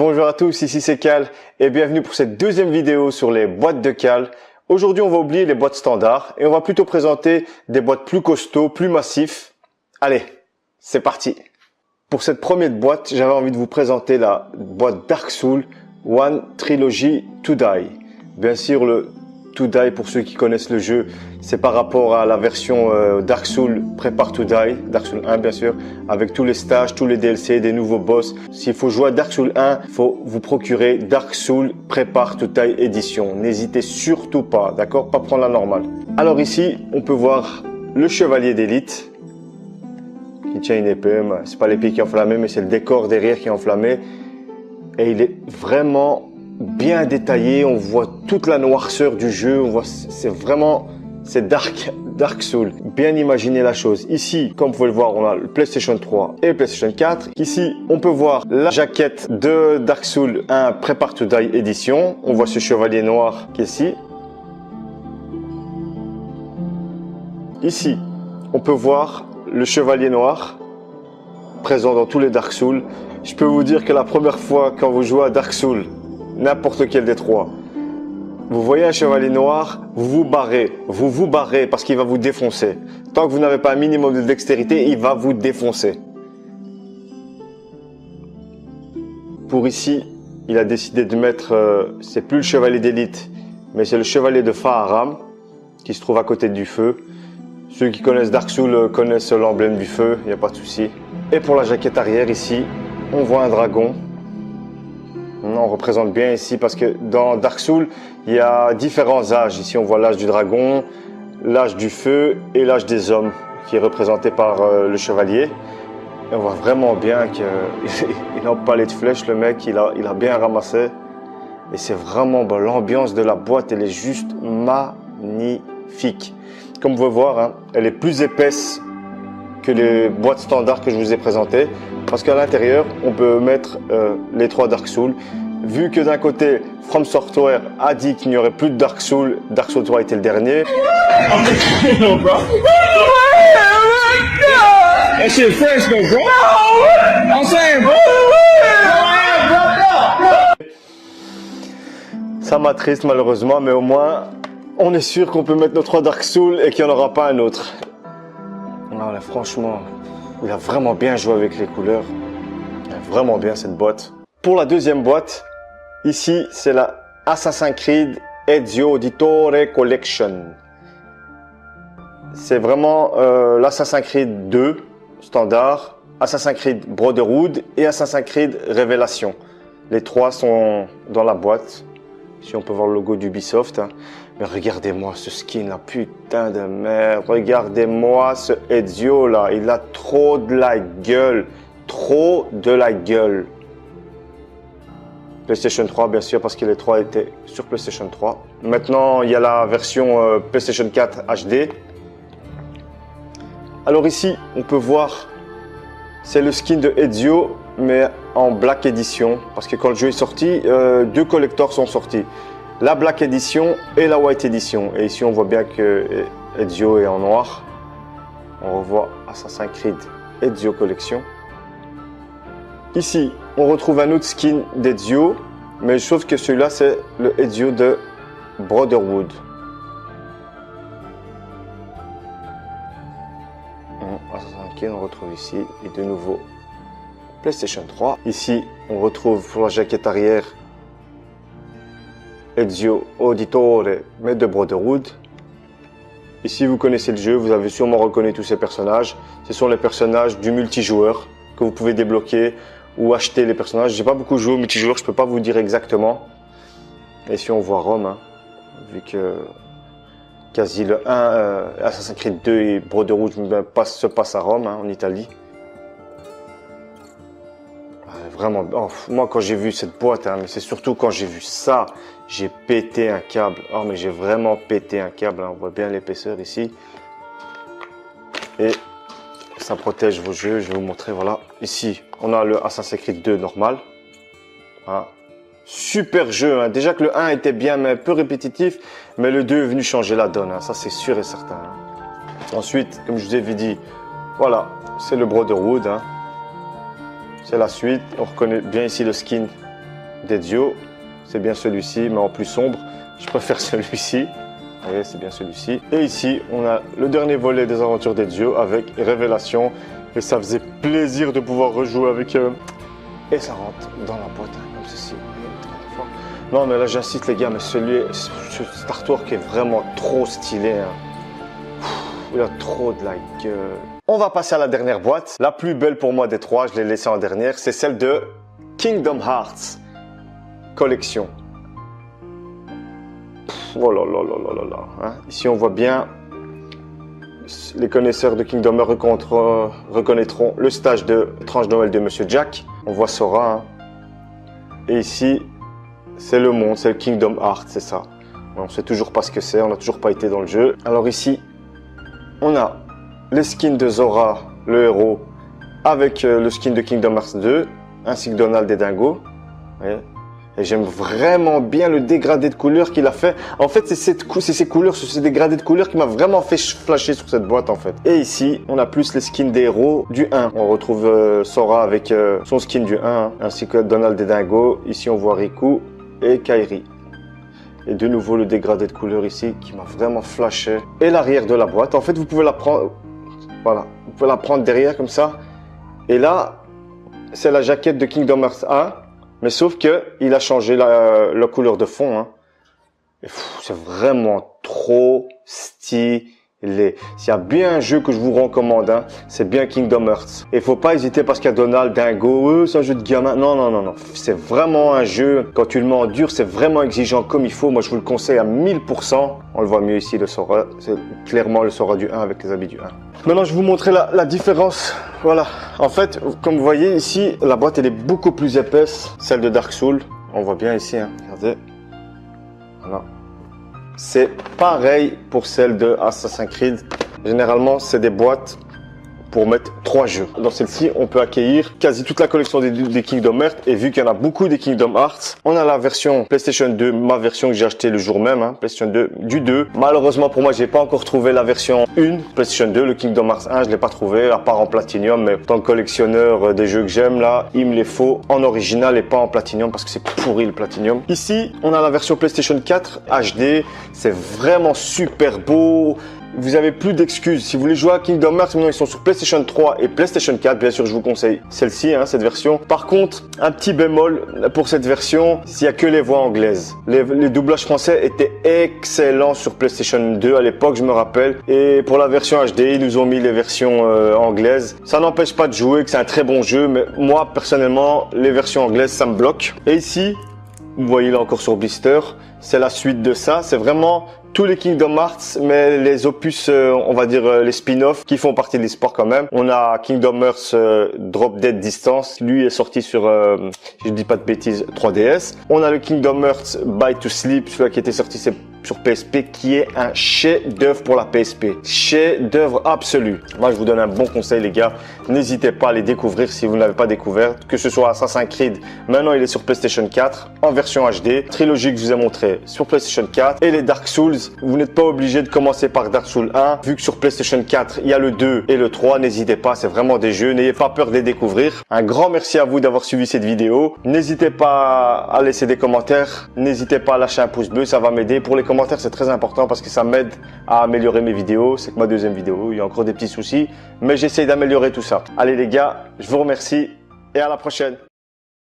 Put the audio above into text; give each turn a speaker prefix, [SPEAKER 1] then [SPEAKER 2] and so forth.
[SPEAKER 1] Bonjour à tous, ici c'est Cal et bienvenue pour cette deuxième vidéo sur les boîtes de Cal. Aujourd'hui on va oublier les boîtes standards et on va plutôt présenter des boîtes plus costauds, plus massifs. Allez, c'est parti. Pour cette première boîte, j'avais envie de vous présenter la boîte Dark Souls One Trilogy To Die. Bien sûr le To Die, pour ceux qui connaissent le jeu, c'est par rapport à la version Dark Souls Prepare to Die, Dark Souls 1 bien sûr, avec tous les stages, tous les DLC, des nouveaux boss. S'il faut jouer à Dark Souls 1, il faut vous procurer Dark Souls Prepare to Die Edition. N'hésitez surtout pas, d'accord? Pas prendre la normale. Alors ici, on peut voir le chevalier d'élite qui tient une épée. C'est pas l'épée qui est enflammée, mais c'est le décor derrière qui est enflammé. Et il est vraiment bien détaillé, on voit toute la noirceur du jeu, on voit, c'est Dark Souls. Bien imaginer la chose. Ici, comme vous pouvez le voir, on a le PlayStation 3 et le PlayStation 4. Ici, on peut voir la jaquette de Dark Souls 1 Prepare to Die Edition. On voit ce chevalier noir qui est ici. Ici, on peut voir le chevalier noir présent dans tous les Dark Souls. Je peux vous dire que la première fois quand vous jouez à Dark Souls, n'importe quel des trois, vous voyez un chevalier noir, vous vous barrez parce qu'il va vous défoncer. Tant que vous n'avez pas un minimum de dextérité, il va vous défoncer. Pour ici, il a décidé de mettre, c'est plus le chevalier d'élite, mais c'est le chevalier de Faharam qui se trouve à côté du feu. Ceux qui connaissent Dark Souls connaissent l'emblème du feu, il n'y a pas de souci. Et pour la jaquette arrière ici, on voit un dragon. On représente bien ici parce que dans Dark Souls, il y a différents âges. Ici, on voit l'âge du dragon, l'âge du feu et l'âge des hommes qui est représenté par le chevalier. Et on voit vraiment bien qu'il n'a pas les de flèches, le mec, il a bien ramassé. Et c'est vraiment bon. L'ambiance de la boîte, elle est juste magnifique. Comme vous pouvez voir, hein, elle est plus épaisse que les boîtes standards que je vous ai présentées, parce qu'à l'intérieur on peut mettre les trois Dark Souls. Vu que d'un côté From Software a dit qu'il n'y aurait plus de Dark Souls 3 était le dernier. Ça m'attriste malheureusement, mais au moins on est sûr qu'on peut mettre nos trois Dark Souls et qu'il n'y en aura pas un autre. Non, là, franchement, il a vraiment bien joué avec les couleurs. Il a vraiment bien cette boîte. Pour la deuxième boîte, ici, c'est la Assassin's Creed Ezio Auditore Collection. C'est vraiment l'Assassin's Creed 2 standard, Assassin's Creed Brotherhood et Assassin's Creed Révélation. Les trois sont dans la boîte. Ici, on peut voir le logo d'Ubisoft. Hein. Mais regardez-moi ce skin là, putain de merde. Regardez-moi ce Ezio là. Il a trop de la gueule. Trop de la gueule. PlayStation 3 bien sûr parce que les trois étaient sur PlayStation 3. Maintenant, il y a la version PlayStation 4 HD. Alors ici, on peut voir, c'est le skin de Ezio, mais en Black Edition. Parce que quand le jeu est sorti, deux collectors sont sortis. La Black Edition et la White Edition. Et ici, on voit bien que Ezio est en noir. On revoit Assassin's Creed Ezio Collection. Ici, on retrouve un autre skin d'Ezio, mais sauf que celui-là, c'est le Ezio de Brotherhood. Assassin's Creed, on retrouve ici, et de nouveau PlayStation 3. Ici, on retrouve pour la jaquette arrière Ezio Auditore, mais de Brotherhood. Ici, vous connaissez le jeu, vous avez sûrement reconnu tous ces personnages. Ce sont les personnages du multijoueur que vous pouvez débloquer ou acheter les personnages. J'ai pas beaucoup joué au multijoueur, je peux pas vous dire exactement. Et ici, on voit Rome, hein, vu que quasi le 1, Assassin's Creed 2 et Brotherhood se passe à Rome, hein, en Italie. Vraiment, oh, moi quand j'ai vu cette boîte, hein, mais c'est surtout quand j'ai vu ça, j'ai pété un câble. Oh mais j'ai vraiment pété un câble, hein. On voit bien l'épaisseur ici. Et ça protège vos jeux, je vais vous montrer, voilà. Ici, on a le Assassin's Creed 2 normal. Hein. Super jeu, hein. Déjà que le 1 était bien, mais un peu répétitif, mais le 2 est venu changer la donne, hein. Ça c'est sûr et certain. Hein. Ensuite, comme je vous avais dit, voilà, c'est le Brotherhood. Hein. C'est la suite, on reconnaît bien ici le skin d'Ezio. C'est bien celui-ci, mais en plus sombre. Je préfère celui-ci. Vous voyez, c'est bien celui-ci. Et ici, on a le dernier volet des aventures d'Ezio avec Révélation. Et ça faisait plaisir de pouvoir rejouer avec eux. Et ça rentre dans la boîte, hein, comme ceci. Non, mais là, j'insiste, les gars, mais cet artwork est vraiment trop stylé. Hein. Il a trop de la gueule. On va passer à la dernière boîte. La plus belle pour moi des trois, je l'ai laissée en dernière. C'est celle de Kingdom Hearts Collection. Oh là là là là là là. Hein. Ici, on voit bien, les connaisseurs de Kingdom Hearts reconnaîtront le stage de Tranche Noël de Monsieur Jack. On voit Sora. Hein. Et ici, c'est le monde, c'est le Kingdom Hearts, c'est ça. On ne sait toujours pas ce que c'est, on n'a toujours pas été dans le jeu. Alors ici, on a les skins de Zora, le héros, avec le skin de Kingdom Hearts 2, ainsi que Donald et Dingo. Voyez. Et j'aime vraiment bien le dégradé de couleurs qu'il a fait. En fait, c'est ces couleurs, c'est ces dégradés de couleurs qui m'a vraiment fait flasher sur cette boîte en fait. Et ici, on a plus les skins des héros du 1. On retrouve Sora avec son skin du 1, hein, ainsi que Donald et Dingo. Ici, on voit Riku et Kairi. Et de nouveau, le dégradé de couleurs ici qui m'a vraiment flashé. Et l'arrière de la boîte. En fait, vous pouvez la prendre, voilà, vous pouvez la prendre derrière comme ça. Et là, c'est la jaquette de Kingdom Hearts 1. Mais sauf que il a changé la couleur de fond. Hein. C'est vraiment trop stylé. S'il y a bien un jeu que je vous recommande, hein, c'est bien Kingdom Hearts. Et faut pas hésiter parce qu'il y a Donald, Dingo, c'est un jeu de gamin. Non, non, non, non. C'est vraiment un jeu, quand tu le mets en dur, c'est vraiment exigeant comme il faut. Moi, je vous le conseille à 1000%. On le voit mieux ici, le Sora. C'est clairement le Sora du 1 avec les habits du 1. Maintenant, je vais vous montrer la différence. Voilà. En fait, comme vous voyez ici, la boîte, elle est beaucoup plus épaisse. Celle de Dark Souls. On voit bien ici, hein. Regardez. Voilà. C'est pareil pour celle de Assassin's Creed. Généralement, c'est des boîtes pour mettre 3 jeux. Dans celle-ci, on peut accueillir quasi toute la collection des Kingdom Hearts. Et vu qu'il y en a beaucoup des Kingdom Hearts, on a la version PlayStation 2, ma version que j'ai achetée le jour même, hein, PlayStation 2, du 2. Malheureusement pour moi, j'ai pas encore trouvé la version 1, PlayStation 2, le Kingdom Hearts 1, je l'ai pas trouvé, à part en Platinum. Mais en tant que collectionneur des jeux que j'aime, là, il me les faut en original et pas en Platinum parce que c'est pourri le Platinum. Ici, on a la version PlayStation 4 HD. C'est vraiment super beau. Vous avez plus d'excuses. Si vous voulez jouer à Kingdom Hearts, maintenant ils sont sur PlayStation 3 et PlayStation 4. Bien sûr, je vous conseille celle-ci, hein, cette version. Par contre, un petit bémol pour cette version, s'il y a que les voix anglaises. Les doublages français étaient excellents sur PlayStation 2 à l'époque, je me rappelle. Et pour la version HD, ils nous ont mis les versions anglaises. Ça n'empêche pas de jouer, que c'est un très bon jeu, mais moi, personnellement, les versions anglaises, ça me bloque. Et ici, vous voyez là encore sur Blister, c'est la suite de ça. C'est vraiment tous les Kingdom Hearts, mais les opus, on va dire les spin-offs qui font partie de l'esport quand même. On a Kingdom Hearts Drop Dead Distance, lui est sorti sur, si je dis pas de bêtises, 3DS. On a le Kingdom Hearts Bye to Sleep, celui qui était sorti sur PSP, qui est un chef-d'œuvre pour la PSP. Chef-d'œuvre absolu. Moi, je vous donne un bon conseil, les gars. N'hésitez pas à les découvrir si vous ne l'avez pas découvert. Que ce soit Assassin's Creed, maintenant il est sur PlayStation 4 en version HD. Trilogie que je vous ai montré sur PlayStation 4. Et les Dark Souls, vous n'êtes pas obligé de commencer par Dark Souls 1. Vu que sur PlayStation 4, il y a le 2 et le 3, n'hésitez pas, c'est vraiment des jeux. N'ayez pas peur de les découvrir. Un grand merci à vous d'avoir suivi cette vidéo. N'hésitez pas à laisser des commentaires. N'hésitez pas à lâcher un pouce bleu, ça va m'aider. Pour les commentaires, c'est très important parce que ça m'aide à améliorer mes vidéos. C'est que ma deuxième vidéo, il y a encore des petits soucis, mais j'essaye d'améliorer tout ça. Allez les gars, je vous remercie et à la prochaine.